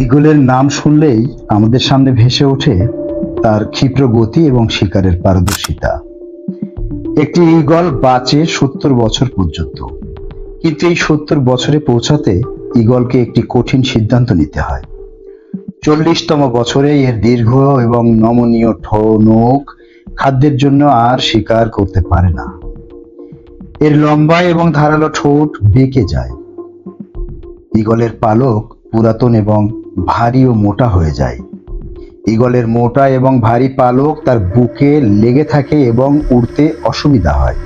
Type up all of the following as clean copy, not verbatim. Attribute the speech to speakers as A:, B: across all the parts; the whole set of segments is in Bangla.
A: ঈগলের নাম শুনলেই আমাদের সামনে ভেসে ওঠে তার ক্ষিপ্র গতি এবং শিকারের পারদর্শিতা। একটি ঈগল বাঁচে 70 বছর পর্যন্ত, কিন্তু এই 70 বছরে পৌঁছাতে ঈগলকে একটি কঠিন সিদ্ধান্ত নিতে হয়। 40তম বছরে এর দীর্ঘ এবং নমনীয় নখ খাদ্যের জন্য আর শিকার করতে পারে না। এর লম্বা এবং ধারালো ঠোঁট বেঁকে যায়। ঈগলের পালক পুরাতন এবং ভারী ও মোটা হয়ে যায়। ঈগলের মোটা এবং ভারী পালক তার বুকে লেগে থাকে এবং উড়তে অসুবিধা হয়।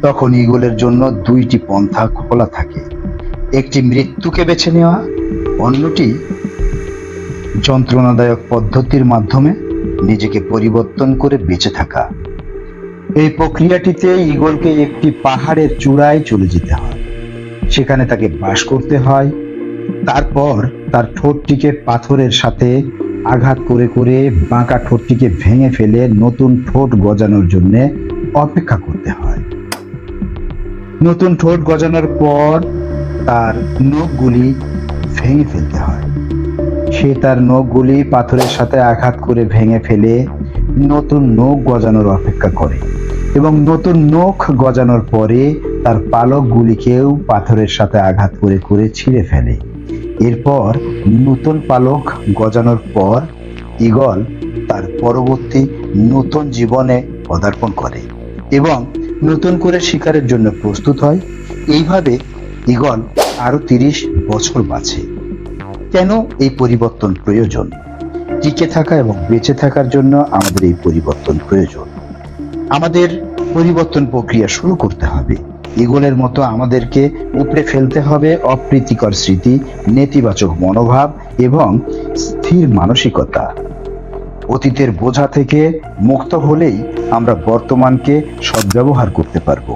A: তখন ঈগলের জন্য দুইটি পন্থা খোলা থাকে, একটি মৃত্যুকে বেছে নেওয়া, অন্যটি যন্ত্রণাদায়ক পদ্ধতির মাধ্যমে নিজেকে পরিবর্তন করে বেঁচে থাকা। এই প্রক্রিয়াটিতে ঈগলকে একটি পাহাড়ের চূড়ায় চলে যেতে হয়, সেখানে তাকে বাস করতে হয়। তারপর তার ঠোঁটটিকে পাথরের সাথে আঘাত করে করে বাঁকা ঠোঁটটিকে ভেঙে ফেলে নতুন ঠোঁট গজানোর জন্য অপেক্ষা করতে হয়। নতুন ঠোঁট গজানোর পর তার নখগুলি ভেঙে ফেলতে হয়। সে তার নখগুলি পাথরের সাথে আঘাত করে ভেঙে ফেলে নতুন নখ গজানোর অপেক্ষা করে এবং নতুন নখ গজানোর পরে তার পালকগুলিকেও পাথরের সাথে আঘাত করে করে ছিঁড়ে ফেলে। এরপর নতুন পালক গজানোর পর ঈগল তার পরবর্তী নতুন জীবনে পদার্পণ করে এবং নতুন করে শিকারের জন্য প্রস্তুত হয়। এইভাবে ঈগল আরো 30 বছর বাঁচে। কেন এই পরিবর্তন প্রয়োজন? টিকে থাকা এবং বেঁচে থাকার জন্য আমাদের এই পরিবর্তন প্রয়োজন। আমাদের পরিবর্তন প্রক্রিয়া শুরু করতে হবে। ঈগলের মতো আমাদেরকে উপড়ে ফেলতে হবে অপ্রীতিকর স্মৃতি, নেতিবাচক মনোভাব এবং স্থির মানসিকতা। অতীতের বোঝা থেকে মুক্ত হলেই আমরা বর্তমানকে সদ্ব্যবহার করতে পারব।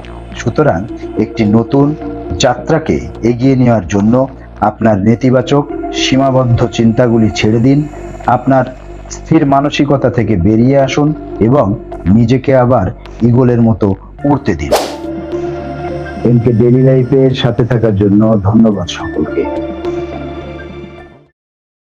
A: সুতরাং একটি নতুন যাত্রাকে এগিয়ে নেওয়ার জন্য আপনার নেতিবাচক সীমাবদ্ধ চিন্তাগুলি ছেড়ে দিন, আপনার স্থির মানসিকতা থেকে বেরিয়ে আসুন এবং নিজেকে আবার ঈগলের মতো উড়তে দিন। এমকে ডেইলি লাইফের সাথে থাকার জন্য ধন্যবাদ সকলকে।